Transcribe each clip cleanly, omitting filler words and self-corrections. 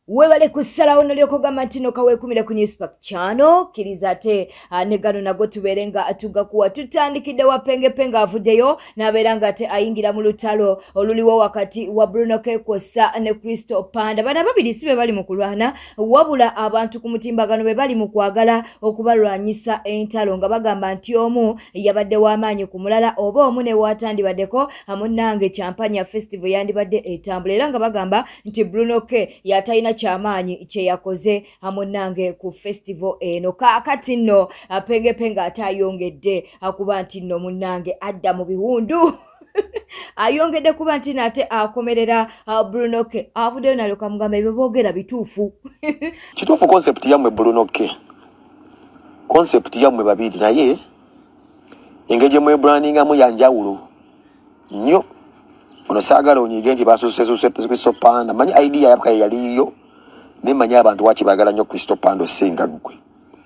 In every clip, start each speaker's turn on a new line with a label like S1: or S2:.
S1: Webale kusalawo naliyoko gamantino kawekumile ku Newspack channel kilizate negano nago tuberenga atugakuwa tutandikide wa penge avuddeyo naberanga ate ayingira mu lutalo oluliwo wakati wa Bruno K kosa ne Crystal Panda bana babiri sibe bali mu kulwana wabula abantu ku mutimbagano be bali mu kwagala okubalwanyisa entalo nga bagamba nti omu yabadde w'amaanyi ku mulala oba omu ne watandibadeko amunange champagne festival yandibadde etambula era nga bagamba nti Bruno K yatayina chamanyi kye yakoze amunange ku festival eno kakati nno penge atayongedde akuba nti nno munange adda mu biwundu ayongedde kuba nti nate akomerera Bruno K avuddeyo nalyo kamugamba ebyo boogera bituufu
S2: kituufu concept yammwe Bruno K concept yammwe babiri naye engeri mwe brandingamu yanjawulo nnyo ono saagala onyiige nti basusesuse Crystal Panda manyi idea yapkaye yaliyo nemanya abantu wakibagala nnyo Crystal Panda osinga gwe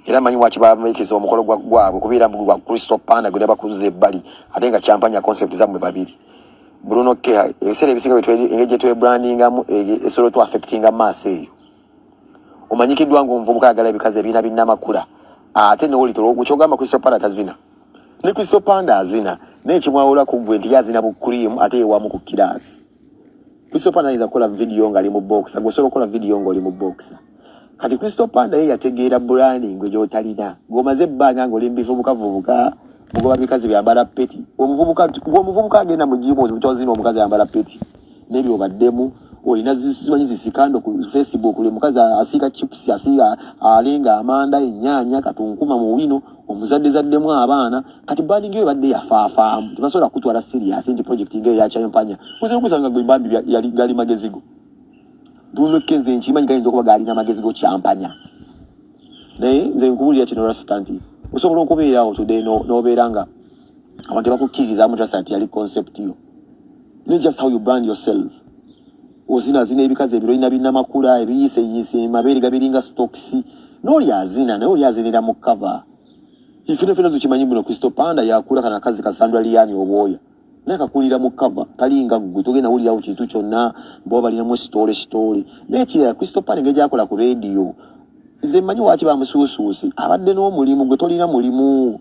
S2: era manyi wakibameekeza omukolo gwabwe kubeera mu gwa Crystal Panda gwe bakuzuza ebbali ate nga champagne concept zammwe babiri Bruno K ebiseera ebisinga engeri gye brandingamu esobola tu affectinga maaso eyo omanyikiddwa ng'omuvubuka agala ebikazi ebiina binnamakula ate nowolitolo kyogamba Crystal Panda tazina ne Crystal Panda azina n'ekimwawula ku gwe nti yazina bukurimu ate ewamu ku kiraasi Crystal Panda ayinza kukola video ng'ali mu boxa gwe osobola okukola video ng'oli mu boxa kati Crystal Panda ye yategeera branding gy'otalina ng'omaze ebbanga ng'oli mbivubukavubuka mugoba bikazi byambala peti omuvubuka agenda mu jimu kyozina omukazi yambala peti n'ebyo obaddemu olina zimanyi zisikando ku Facebook uli mukazi asiika chips asiika alinga amanda ennyaanya katunkuma mu wino omuzaddezaddemu abaana kati branding yo badde yafaafamu tebasobola kutwala serious nti project ngeyo ya champagne kuzira kusanga gwe mbambi gali magezigo Bruno K nze nkimanyi gayinza okuba galina magezigo champagne naye nze nkubulira kino rastanti osobola okubeerawo today n'obeera abantu bakukkiriza mu trust yali concept yo not just how you brand yourself ozina ebikazi ebirina binnamakula ebiyise mabeere gabiringa stocks n'oli azina naye oli azinira mu cover ifenefena tukimanyi muno Crystal Panda yakula kana kazi kasandwa liyani obwoya naye kakulira mu cover talinga gwe togenda wulirawo kintu kyonna mbo balinamu story naye kirala Crystal Panda ngeri akola ku radio nze mmanyi waki bamusuusuusi abadde n'omulimu gwe tolina mulimu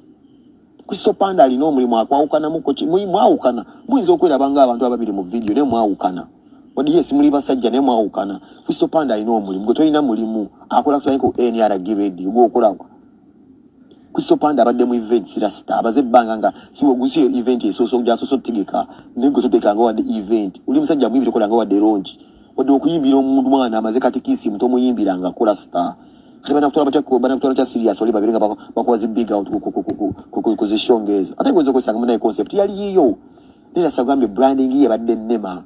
S2: Crystal Panda alina omulimu akwawukanamuko mwawukana muyinza okweraba ng'abantu ababiri mu video naye mwawukana wadde yes muli basajja naye mwawukana Crystal Panda alina omulimu gwe tolina mulimu akola kusimanyi ku NRG radio gwokolako Crystal Panda abadde mu event sirasta abaze ebbanga nga siwogusi event esooso otegeka naye gwe totegeka nga wadde event oli musajja muyimbire okola nga wadde rongi wadde okuyimbira omuntu mwana amaze katikisi muto muyimbira nga akola star kati banakutwala kya serious oli babiri nga bakuba zi big out ku zishonga ezo ate gweza okwesanga munaye concept yali yiyo nera sagambye branding ye badde nnema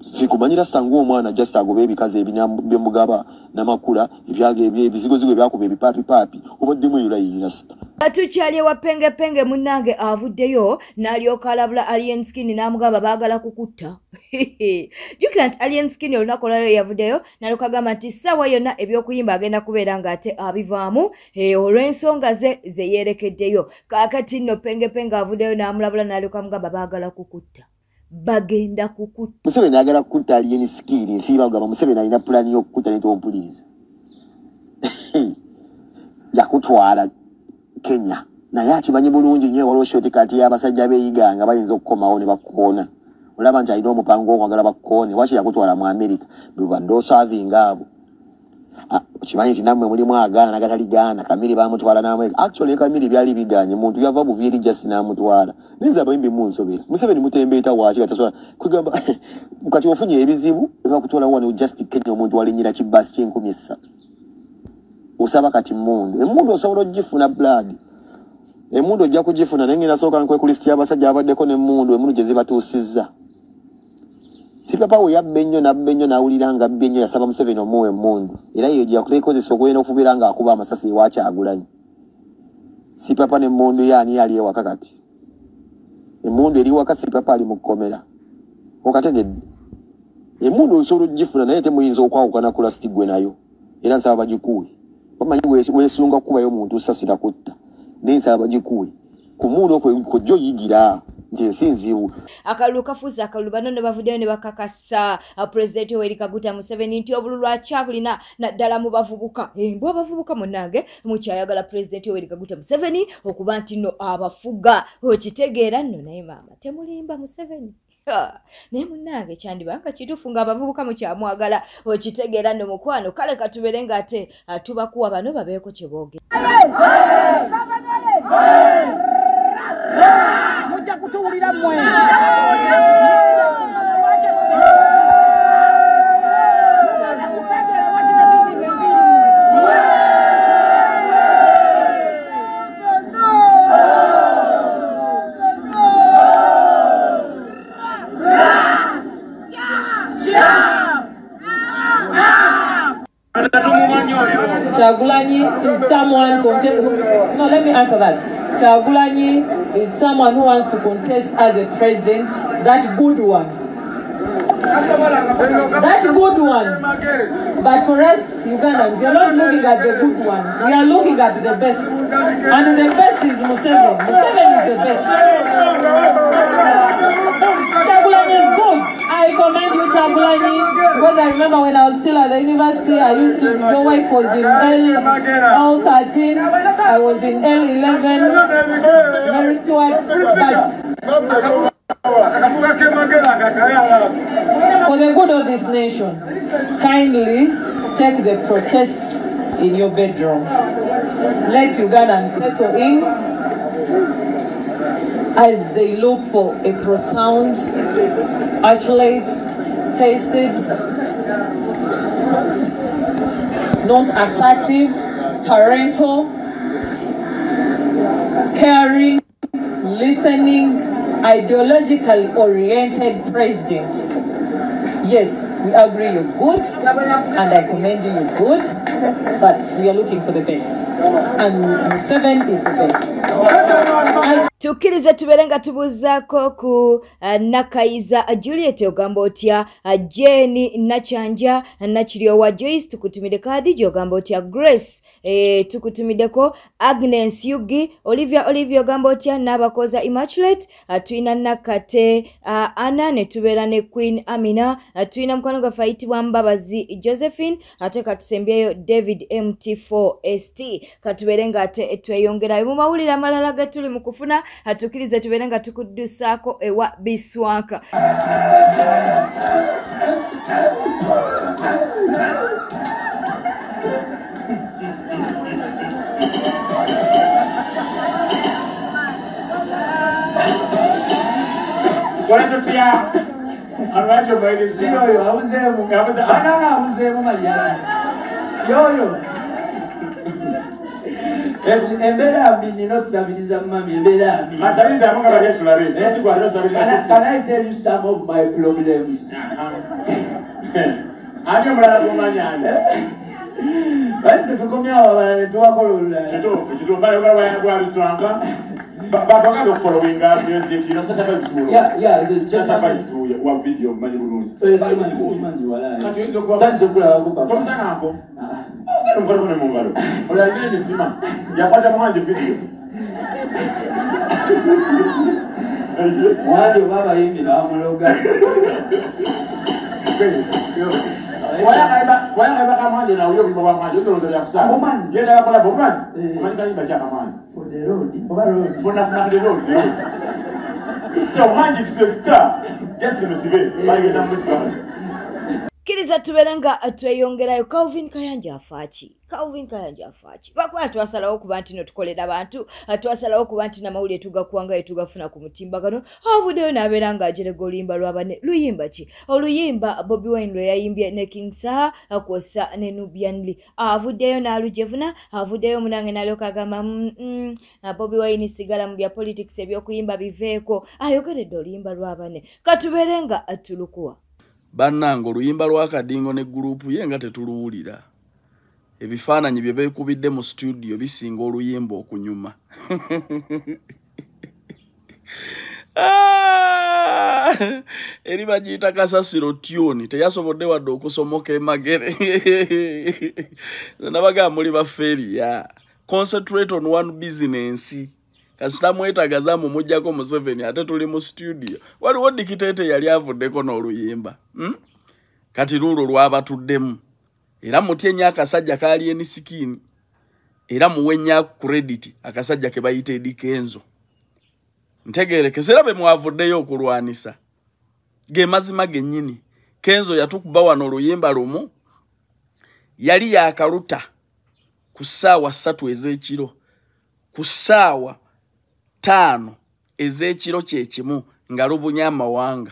S2: sikumanyira stangu omwana just agobe ebikazi ebinyamugaba namakula ebizigozigo byakuba ebipapi obaddemu eyulayirira sta
S1: atukyali wa penge munange avuddeyo n'alyoka alabula Alien Skin n'amugamba baagala kukutta jukira nti Alien Skin olunaku olwaliro yavuddeyo n'alyoka agamba nti ssaawa yonna ebyokuyimba agenda kubeera ng'ate abivaamu olw'ensonga ze yeerekeddeyo kaakati nno penge avuddeyo n'amulabula n'alyoka amugamba baagala kukutta bagenda kukutta
S2: Museveni agala kukutta Alien Skin nsiiba kugamba Museveni alina pulani y'okukutta n'etompuliriza yakutwala Kenya naye akimanyi bulungi nnyo waliwo shoti kati y'abasajja beeyiganga bayinza okukomawo ne bakukoona olaba nti alina omupango okwagala bakukoone waki yakutwala mu America bwebadde osaavinga abo okimanyi nti nammwe mulimu agaana nagataligana Kamiri bamutwala n'America actually Kamiri byali biganye muntu yava buvieri just n'amutwala nenza abayimbi munsobera Museveni mutembeeta waki katasobola kugamba kati ofunye ebizibu ebakutwala wano just Kenya omuntu walinyira kibasi ky'enkumi 3 osaba kati emundu osobola ogifuna blood emundu ojja kugifuna naye nasooka nkwe ku listi y'abasajja abaddeko n'emundu emundu gye zibatuusizza si papa we yabbe nnyo n'awulira nga abbe nnyo yasaba Museveni omuwa emundu era yeyo gye yakuteekozesa okugenda okubeera ng'akuba amasasi ewakyagulanyi si papa n'emundu yaani yali ewaka kati emundu eri waka si papa ali mu kkomera okategedde emundu osobola ogifuna naye temuyinza okwawukana ku lasti gwe nayo era nsaba bagikuwe bamanyi weesunga kukubayo omuntu osasira kutta naye nsaba bagikuwe ku mundu okwo kojja oyigira nti sinzibu
S1: akalulu kafuuza akalulu bano ne bavuddeyo ne bakakasa President Yoweri Kaguta Museveni nti obululu akyabulina naddala mu bavubuka embw abavubuka munnange mukyayagala President Yoweri Kaguta Museveni okuba nti nno abafuga okitegeera nno naye maama temulimba Museveni naye munnange kyandibanga kituufu ng'abavubuka mukyamwagala okitegeera nno mukwano kale katubere ng'ate tubakuwa bano babeeko kye boogera
S3: mujja kutuwulira mmwe
S4: Kyagulanyi is someone contest. No, let me answer that. Kyagulanyi is someone who wants to contest as a president. That good one. That good one. But for us, Ugandans, we are not looking at the good one. We are looking at the best. And the best is Museveni. Museveni is the best. Kyagulanyi is good. I commend you, Kyagulanyi. Because I remember when I was still at the university, I used to, your wife was in L13, I was in L11, Mary Stewart, but for the good of this nation, kindly take the protests in your bedroom. Let Ugandans settle in as they look for a profound, articulate, tasted, not assertive, parental, caring, listening, ideologically oriented president. Yes, we agree you're good, and I commend you, you're good, but we are looking for the best. And Museveni is the best.
S1: Tukkirize tubeere nga tubuuzaako ku Nakayiza Juliet ogamba otya Jane Nakyanja Nakiryowa Joyce tukutumide kaadi gy'ogamba otya Grace tukutumiddeko Agnes Yugi Olivia ogamba otya Nabakoza Immaculate tuyina Nakate Anna ne tubeera ne Queen Amina tuyina mukwano gaffe ayitibwa Mbabazi Josephine ate katusembyeyo David MT4ST katubeere nga ate tweyongerayo mu mawulire amalala ge tuli mu kufuna atukirize tubeere nga tukuddusaako ewa Biswanka
S5: Embera mbi no sabiriza mami embera mbi masabiriza munga bajesu labe siku alo sabiriza can I tell you some of my problems ani mrala kumanyana basi tukomya wabana tuwakolola kito bale kwa Biswanka bakoka do following up music you know sasa ba bisuyo yeah is it just about bisuyo wa video manje bulungi manje wala sasa kula kupa to sana hapo mkono ni mungalo ola ni sima yapata manje video waje baba hivi na mloga wala kaiba kama ndio na huyo baba manje ndio ndio yakusa yeye ndio yakala bomani manje kani bacha kama for the road for the road so manje kisesta just to receive manje na msika
S1: kiriza tubeere nga tweyongerayo Calvin Kayanja afaaki lwakuba twasalawo okuba nti no tukolera bantu twasalawo okuba nti namawulire tugakuwanga yetugafuna ku mutimbagano avuddeyo n'abeera ng'ajerega oluyimba lwabane luyimba ki oluyimba Bobi Wine lwe yayimbye ne King Saha kwossa ne Nubian Lee avuddeyo n'alujevuna avuddeyo munange n'alyoka agamba Bobi Wine sigala mu bya politics ebyokuyimba biveeko ayogeredde oluyimba lwabane katubeere nga tulukuwa
S6: bannange oluyimba lwa Kadingo ne gurupu ye nga tetuluwulira ebifaananyi bye beekubidde mu studio bisinga oluyimba okunyuma eri bagiyita kasasiro tune teyasobodde wadde okusomoka emagere nabaga muli baferiya concentrate on one business kasita mwetagaza mu mujjako Museveni ate tuli mu studio waliwo dikitete yali avuddeko n'oluyimba kati lulo lwabatuddemu era mutye akasajja kali enisikini era muwenya credit akasajja ke bayite Dikenzo ntegereke serabe mwavuddeyo okulwanisa ge mazima gennyini Kenzo yatukuba wano oluyimba lumu yali yakaluta ku ssaawa 3 ez'ekiro ku ssaawa 5 ez'ekiro kyekimu nga lubunya amawanga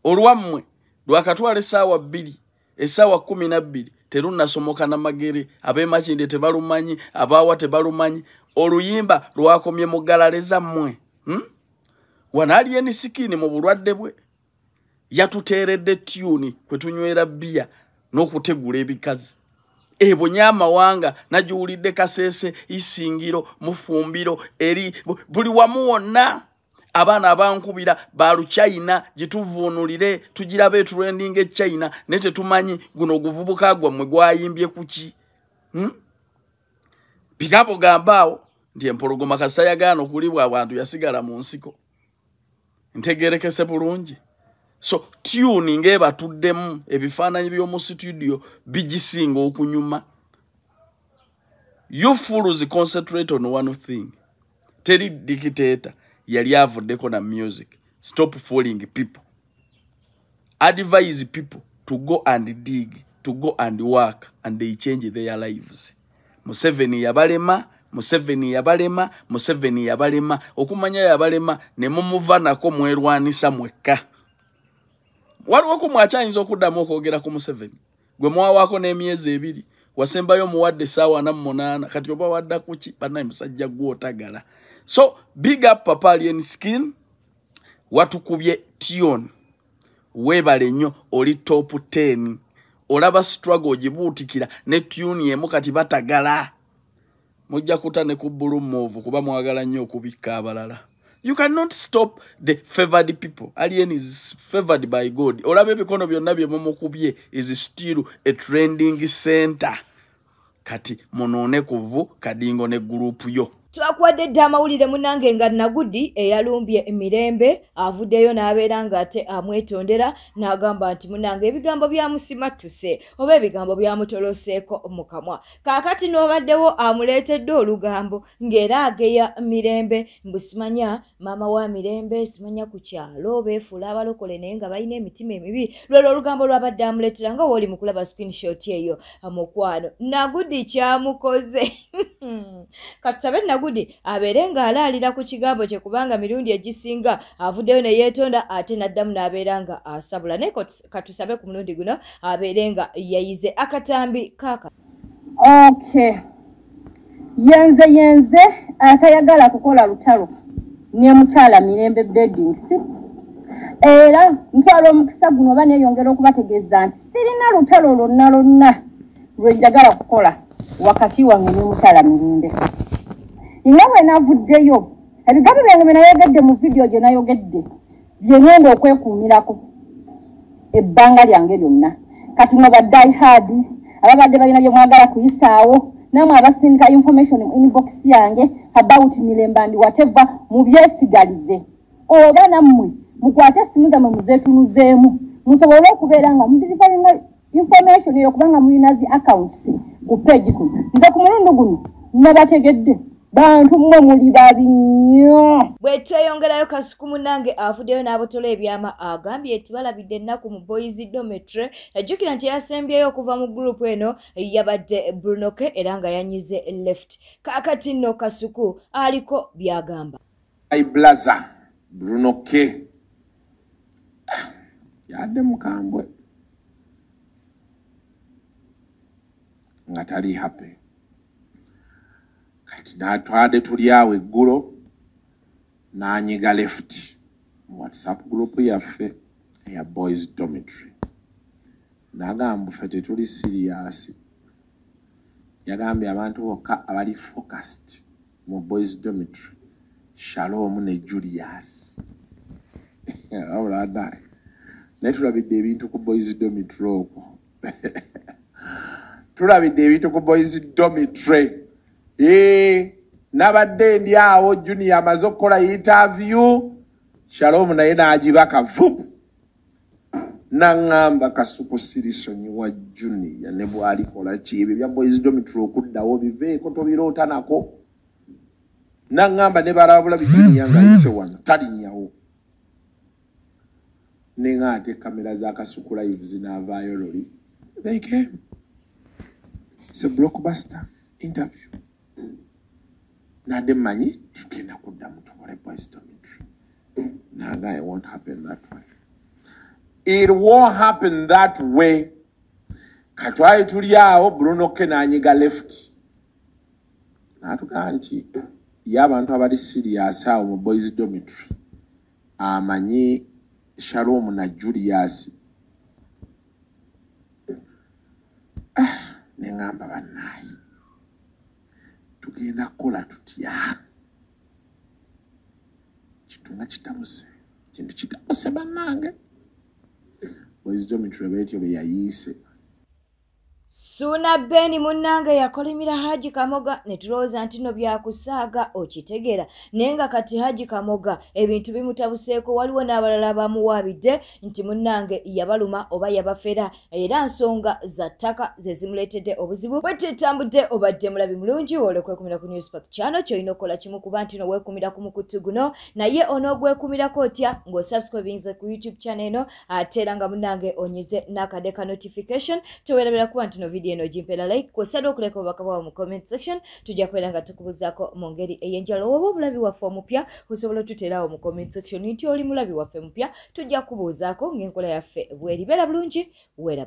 S6: olwammwe lwakatwala essaawa 2 essaawa 12 terunasomoka na magere ab'emakinde tebalumanyi abaawa tebalumanyi oluyimba lwakomye mu galaleza mmwe wanali enisikini mu bulwadde bwe yatuteeredde tune kwe tunywera bia n'okutegula ebikazi ebonya amawanga najuulidde Kasese Isingiro Mufumbiro eri buli wamu wonna abaana abankubira balu China gituvuunulire tugirabe trending e China ne tetumanyi guno guvubuka gwammwe gwayimbye kuki bigapo gambao ndiye mpologoma kasayagano kulibwa abantu yasigala mu nsiko ntegerekese bulungi so tuning eba tuddemu ebifaananyi by'omu studio bigisinga okunyuma you fools concentrate on one thing teri dictator yali avuddeko na music stop fooling people advise people to go and dig to go and work and they change their lives Museveni yabalema okumanya yabalema ne mumuvanako mwerwanisa mwekka waliwo ku mwachayinza okuddamu okwogera ku Museveni gwe mwawako n'emyezi 2 wasembayo muwadde ssaawa 8 kati oba wadda kuki banaye musajja gw'otagala so big up Papa Alien Skin watukubye tune webale nnyo oli top 10 olaba struggle gibuutikira ne tune yemu kati batagala mujja kutane ku Blue Move kuba mwagala nnyo okubikka abalala. You cannot stop the favored people. Alien is favored by God. Olabe bikono byonna bye mumukubye is still a trending center. Kati monone kuvu kadingo ne group yo.
S1: Twakuwadde dda amawulire munange nga Nagudi eyalumbye Mirembe avuddeyo n'abeera ng'ate amwetondera n'agamba nti munange ebigambo byamusimatuse oba ebigambo byamutoloseeko mu kamwa. Kaakati n'obaddewo amuleetedde olugambo ng'era ageya Mirembe mbu simanya maama wa Mirembe simanya ku kyalo beefuula abalokole naye nga balina emitima emibi lwelo olugambo lwabadde amuleetera nga wooli mu kulaba screenshot eyo mukwano. Nagudi kyamukoze katusabe Nagudi abeere ng'alaalira ku kigambo kye kubanga mirundi egisinga avuddeyo ne yeetonda ate n'addamu n'abeera nga asabula naye katusabe ku mulundi guno abeere nga yayize akatambi kaka.
S3: Okay. Yenze atayagala kukola lutalo ne mukyala Mirembe Beddings era ntwala omukisa guno oba neeyongera okubategeeza nti sirina lutalo lonna lwe njagala kukola wakati wange ne mukyala Mirembe. Ingawe navuddeyo ebigambo byange bye nayogedde mu video gye nayogedde bye ngenda okwekuumirako ebbanga lyange lyonna kati mwe badde hard ababadde balina bye mwagala kuyisaawo namwe abasindika information inbox yange about Mirembe and whatever mubyesigalize oba nammwe mukwate essimu zammwe muzeetunuzeemu musobole okubeera nga mudirivalinga information eyo kubanga mulina zi accounts ku page kuno. Nze ku mulundi guno nabategedde bantu mmwe muli babi nnyo.
S1: Bwe tweyongerayo Kasuku munange avuddeyo n'abotola ebyama agambye eti balabidde ennaku mu boys dormitory ajjukira nti yasembyeyo okuva mu group eno yabadde Brunoke era nga yanyize left. Kaakati nno Kasuku aliko byagamba.
S5: Ai blaza Brunoke yadde mukambwe nga tali happy kati natwade tuli awo eggulo n'anyiga left mu WhatsApp group yaffe ya boys dormitory n'agamba ffe tetuli serious. Yagambye abantu bokka abali focused mu boys dormitory Shalom ne Julius awulada naye tulabidde ebintu ku boys dormitory okwo tulabidde ebintu ku boys dormitory nabadde ndi awo Junior amaze okukola interview Shalom naye n'agibaka vup nangamba Kasuku sirisonyiwa Junior ne bw'alikola kibi bya boys dormitory okuddawo biveeko tobiroota nako nangamba ne balabula Junior nga ise wano talinnyawo nenga ate kamera za Kasuku live zinavaayo loli they came. It's a blockbuster interview. Nade manyi tukenda kuddamu tukole boys dormitory. Naga, it won't happen that way. It won't happen that way. Katwaye tuli awo Bruno Kenanyiga left. Natuka nti y'abantu abali serious awo mu boys dormitory. Amanyi Shalom na Julius. Nengamba banayi. Tugenda kola tutya. Kitunga kitamuse. Kintu kitamuse banange. Boys dormitory betyo be yayise.
S1: Suna Beni munange yakolimira Haji Kamoga netuloza ntino byakusaaga okitegera nenga kati Haji Kamoga ebintu bimutabuseeko waliwo n'abalala bamuwabidde nti munange yabaluma oba yabafera era nsonga za ttaka ze zimuleetedde obuzibu bwetitambudde obadde mulabi mulungi olwekwekumira ku Newspack channel kyolina okukola kimu kuba ntino weekumira ku mukutu guno naye onoogwekumirako otya ng'osubscribinze ku YouTube channel eno ate era nga munange onyize n'akadeka notification teweerabira kuba ntino video eno jimpera like kwesada okuleka obubaka bwawe mu comment section tujja kubeera nga tukubuzaako mu ngeri ey'enjalo oba omulabi waffe omupya osobola otuteerawo mu comment section nti oli mulabi waffe mupya tujja kubuuzaako ng'enkola yaffe bw'eribeera bulungi weera